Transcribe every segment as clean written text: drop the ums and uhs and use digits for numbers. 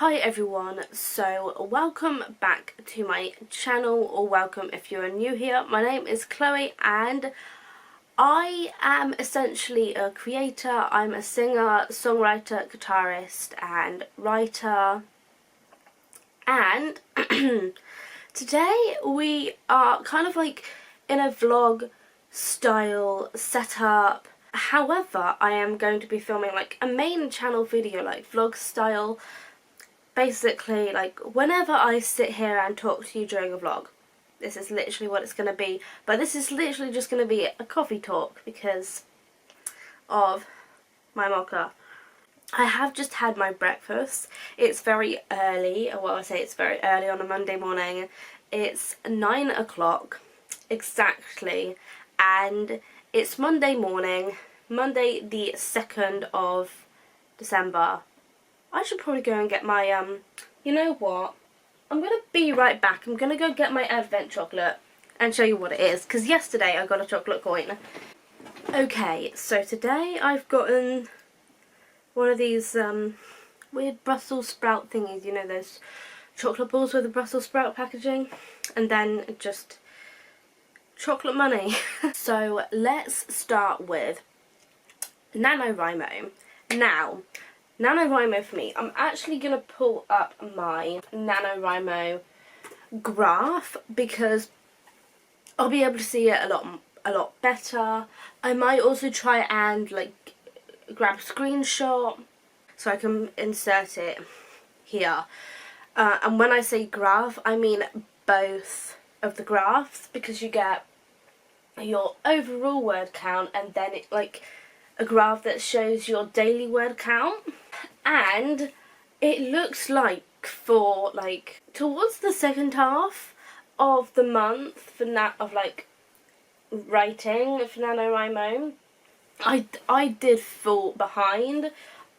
Hi everyone, so welcome back to my channel, or welcome if you are new here. My name is Chloe and I am essentially a creator. I'm a singer, songwriter, guitarist and writer, and today we are kind of like in a vlog style setup. However, I am going to be filming like a main channel video, like vlog style. Basically, like, whenever I sit here and talk to you during a vlog, this is literally what it's going to be. But this is literally just going to be a coffee talk because of my mocha. I have just had my breakfast. It's very early. Well, I say it's very early on a Monday morning. It's 9 o'clock exactly, and it's Monday morning, Monday the 2nd of December. I should probably go and get my, you know what? I'm going to be right back. I'm going to go get my advent chocolate and show you what it is, because yesterday I got a chocolate coin. Okay, so today I've gotten one of these weird Brussels sprout thingies, you know, those chocolate balls with the Brussels sprout packaging, and then just chocolate money. So let's start with NaNoWriMo. Now, NaNoWriMo for me, I'm actually going to pull up my NaNoWriMo graph because I'll be able to see it a lot better. I might also try and like grab a screenshot so I can insert it here. And when I say graph, I mean both of the graphs, because you get your overall word count and then it like a graph that shows your daily word count. And it looks like for like towards the second half of the month for writing for NaNoWriMo, I did fall behind.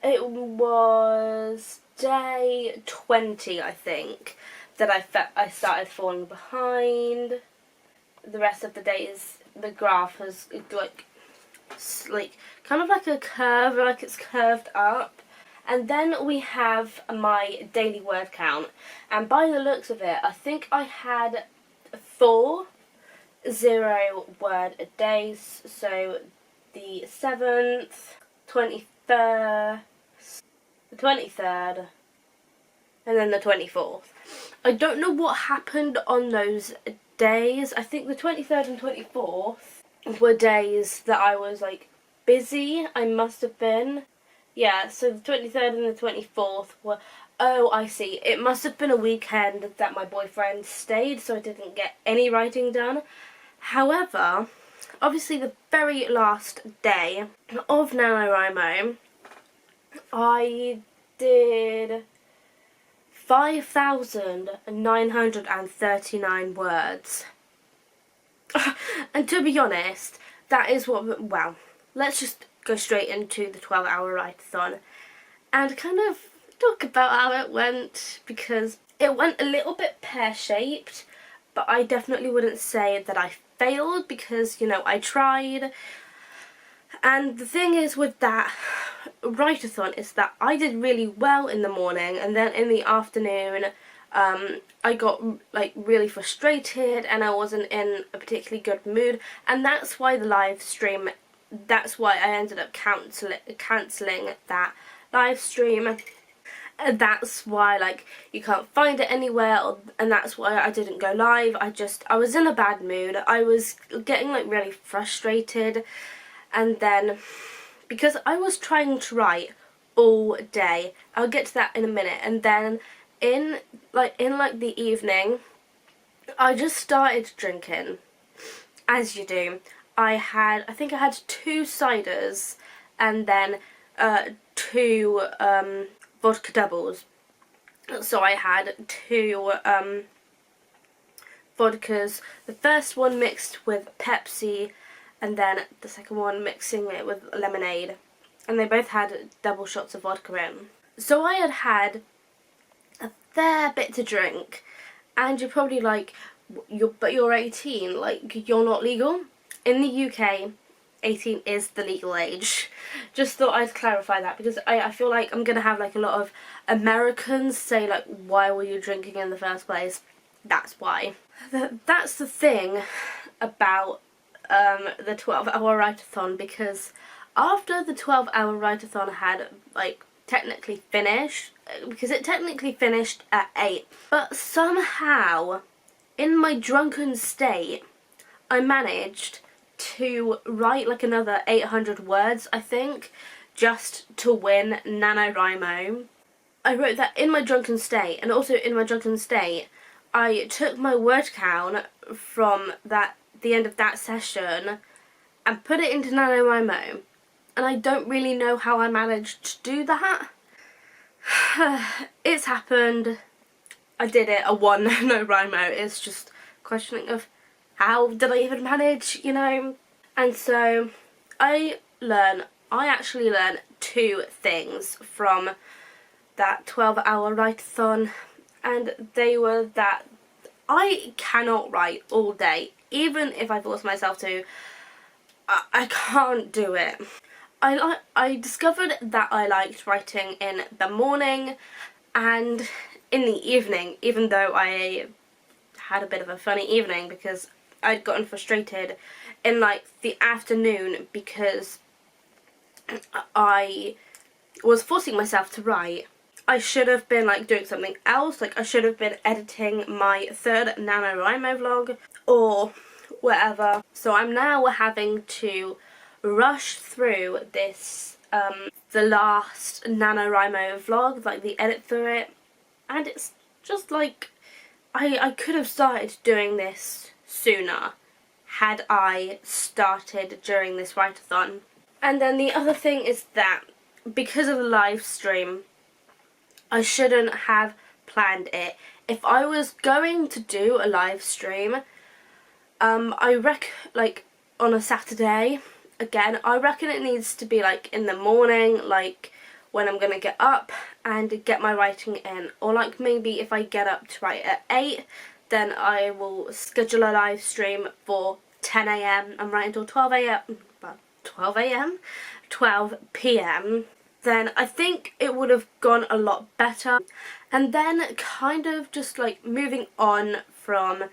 It was day 20, I think, that I started falling behind. The rest of the days the graph has like kind of like a curve, like it's curved up. And then we have my daily word count, and by the looks of it, I think I had 4 0-word days. So the 7th, 23rd, the 23rd, and then the 24th. I don't know what happened on those days. I think the 23rd and 24th were days that I was like busy. I must have been. Yeah, so the 23rd and the 24th were... Oh, I see. It must have been a weekend that my boyfriend stayed, so I didn't get any writing done. However, obviously the very last day of NaNoWriMo, I did 5,939 words. And to be honest, that is what... Well, let's just go straight into the 12-hour write-a-thon and kind of talk about how it went, because it went a little bit pear-shaped, but I definitely wouldn't say that I failed, because, you know, I tried. And the thing is with that write-a-thon is that I did really well in the morning, and then in the afternoon I got like really frustrated and I wasn't in a particularly good mood, and that's why the live stream, that's why I ended up cancelling that live stream. And that's why like you can't find it anywhere, and that's why I didn't go live. I was in a bad mood. I was getting like really frustrated, and then because I was trying to write all day, I'll get to that in a minute, and then in the evening I just started drinking, as you do. I think I had 2 ciders and then 2 vodka doubles. So I had 2 vodkas, the first one mixed with Pepsi, and then the second one mixing it with lemonade, and they both had double shots of vodka in. So I had a fair bit to drink, and you're probably like, but you're 18, like you're not legal. In the UK, 18 is the legal age. just thought I'd clarify that, because I feel like I'm going to have like a lot of Americans say like, why were you drinking in the first place? That's why. That's the thing about the 12-hour write-a-thon, because after the 12-hour write-a-thon had like technically finished, because it technically finished at 8, but somehow in my drunken state I managed to write like another 800 words, I think, just to win NaNoWriMo. I wrote that in my drunken state, and also in my drunken state I took my word count from the end of that session and put it into NaNoWriMo, and I don't really know how I managed to do that. It's happened. I did it. I won NaNoWriMo. It's just questioning of how did I even manage, you know? And so I actually learned 2 things from that 12-hour write-a-thon, and they were that I cannot write all day. Even if I force myself to, I can't do it. I discovered that I liked writing in the morning and in the evening, even though I had a bit of a funny evening because I'd gotten frustrated in like the afternoon because I was forcing myself to write. I should have been like doing something else, like I should have been editing my 3rd NaNoWriMo vlog or whatever. So I'm now having to rush through this, the last NaNoWriMo vlog, like the edit through it, and it's just like, I could have started doing this sooner had I started during this write-a-thon. And then the other thing is that because of the live stream, I shouldn't have planned it. If I was going to do a live stream, like on a Saturday, again, I reckon it needs to be like in the morning, like when I'm gonna get up and get my writing in, or like maybe if I get up to write at 8, then I will schedule a live stream for 10 AM and write until 12 AM, well, 12 AM? 12 PM. Then I think it would have gone a lot better. And then kind of just like moving on from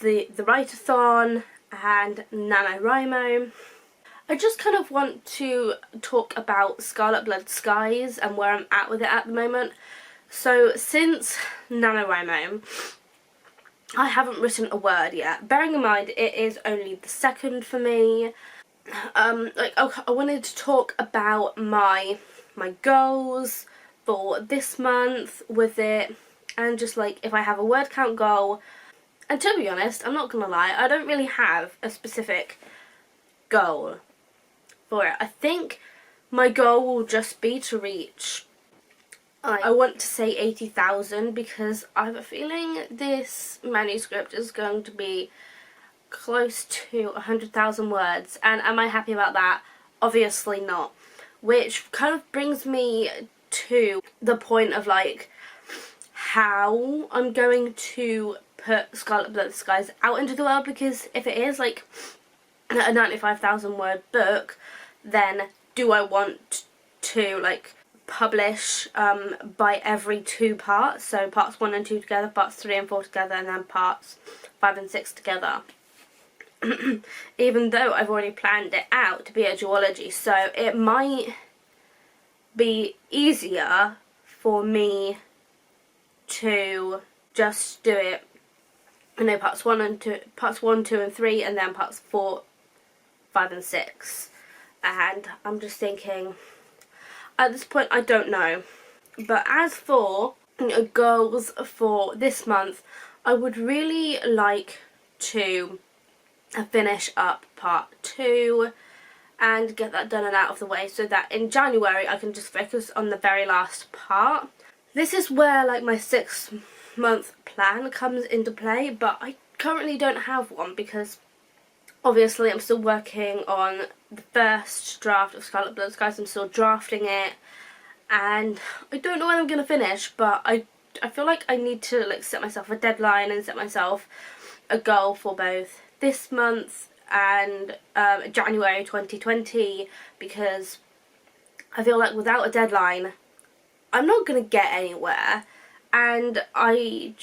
the write-a-thon and NaNoWriMo, I just kind of want to talk about Scarlet Blood Skies and where I'm at with it at the moment. So since NaNoWriMo, I haven't written a word yet. Bearing in mind it is only the 2nd for me. Like I wanted to talk about my goals for this month with it, and just like if I have a word count goal. And to be honest, I'm not gonna lie, I don't really have a specific goal for it. I think my goal will just be to reach, I want to say 80,000, because I have a feeling this manuscript is going to be close to 100,000 words. And am I happy about that? Obviously not. Which kind of brings me to the point of like how I'm going to put Scarlet Blood Skies out into the world, because if it is like a 95,000 word book, then do I want to like publish by every 2 parts, so parts 1 and 2 together, parts 3 and 4 together, and then parts 5 and 6 together? Even though I've already planned it out to be a duology, so it might be easier for me to just do it, you know, parts 1, 2 and 3, and then parts 4, 5 and 6. And I'm just thinking, at this point I don't know. But as for goals for this month, I would really like to finish up part 2 and get that done and out of the way, so that in January I can just focus on the very last part. This is where like my 6-month plan comes into play, but I currently don't have one because obviously I'm still working on the first draft of Scarlet Blood Skies. I'm still drafting it and I don't know when I'm going to finish, but I feel like I need to like set myself a deadline and set myself a goal for both this month and January 2020, because I feel like without a deadline, I'm not going to get anywhere, and I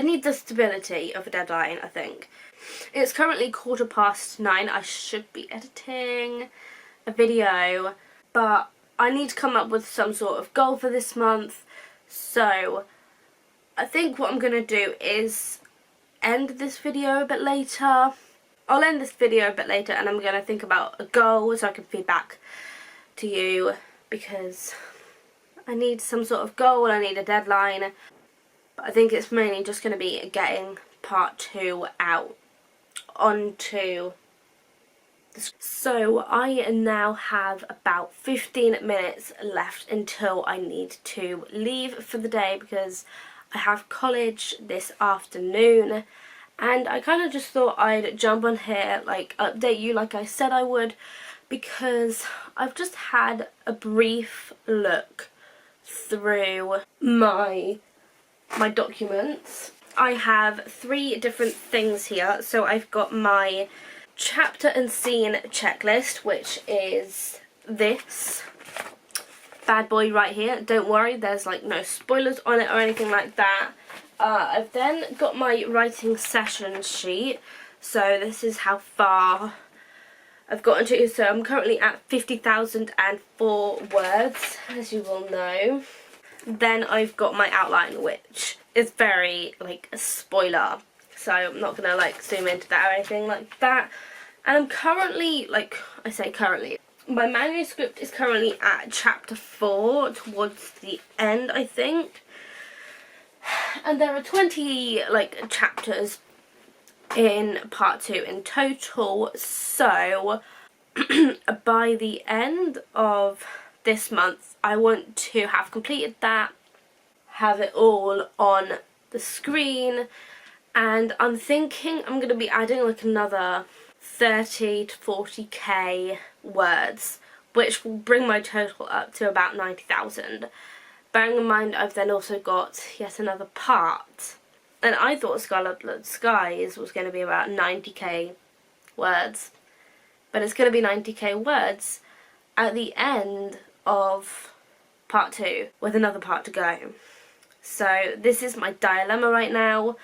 need the stability of a deadline, I think. It's currently 9:15. I should be editing a video, but I need to come up with some sort of goal for this month. So I think what I'm going to do is end this video a bit later. I'll end this video a bit later, and I'm going to think about a goal so I can feed back to you, because I need some sort of goal, I need a deadline. But I think it's mainly just going to be getting part 2 out onto the... So I now have about 15 minutes left until I need to leave for the day, because I have college this afternoon, and I kind of just thought I'd jump on here, like update you like I said I would, because I've just had a brief look through my documents. I have 3 different things here. So I've got my chapter and scene checklist, which is this bad boy right here. Don't worry, there's like no spoilers on it or anything like that. I've then got my writing session sheet. So this is how far I've gotten to. So I'm currently at 50,004 words, as you will know. Then I've got my outline, which is very like a spoiler, so I'm not gonna like zoom into that or anything like that. And I'm currently, like I say currently, my manuscript is currently at chapter 4, towards the end I think, and there are 20 like chapters in part 2 in total. So by the end of this month I want to have completed that, have it all on the screen, and I'm thinking I'm going to be adding like another 30 to 40k words, which will bring my total up to about 90,000. Bearing in mind I've then also got yet another part, and I thought Scarlet Blood Skies was going to be about 90k words, but it's going to be 90k words at the end of part 2 with another part to go. So this is my dilemma right now,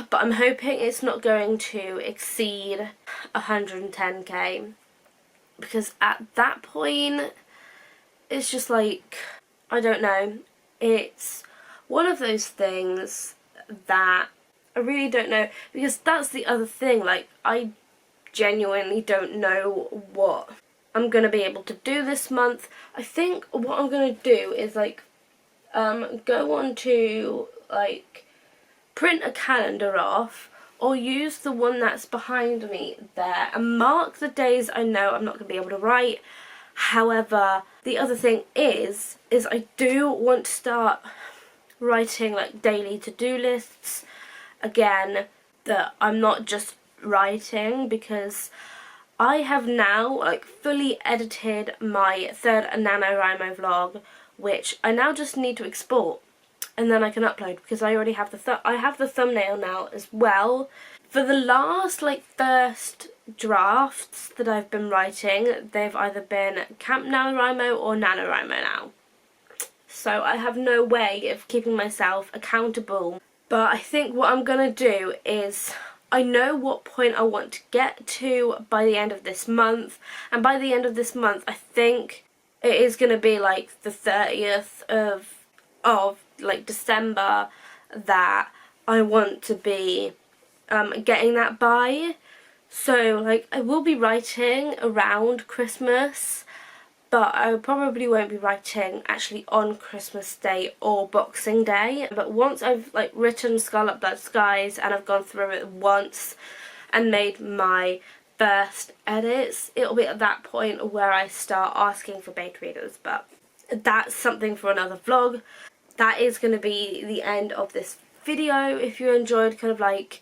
but I'm hoping it's not going to exceed 110k, because at that point it's just like, I don't know, it's one of those things that I really don't know, because that's the other thing, like I genuinely don't know what I'm going to be able to do this month. I think what I'm going to do is like go on to like print a calendar off, or use the one that's behind me there and mark the days I know I'm not going to be able to write. However, the other thing is I do want to start writing like daily to-do lists again, that I'm not just writing, because I have now like fully edited my 3rd NaNoWriMo vlog, which I now just need to export and then I can upload, because I already have the thumbnail now as well. For the last like first drafts that I've been writing, they've either been Camp NaNoWriMo or NaNoWriMo now. So I have no way of keeping myself accountable. But I think what I'm going to do is, I know what point I want to get to by the end of this month. And by the end of this month, I think it is going to be like the 30th of like December that I want to be getting that by. So like I will be writing around Christmas, but I probably won't be writing actually on Christmas Day or Boxing Day. But once I've like written Scarlet Blood Skies and I've gone through it once and made my first edits, it'll be at that point where I start asking for beta readers. But that's something for another vlog. That is going to be the end of this video. If you enjoyed kind of like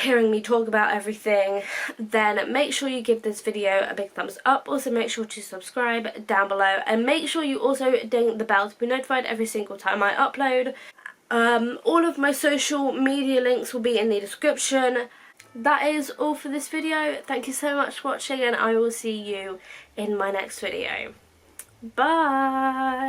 hearing me talk about everything, then make sure you give this video a big thumbs up. Also make sure to subscribe down below, and make sure you also ding the bell to be notified every single time I upload. All of my social media links will be in the description, that is all for this video. Thank you so much for watching, and I will see you in my next video. Bye!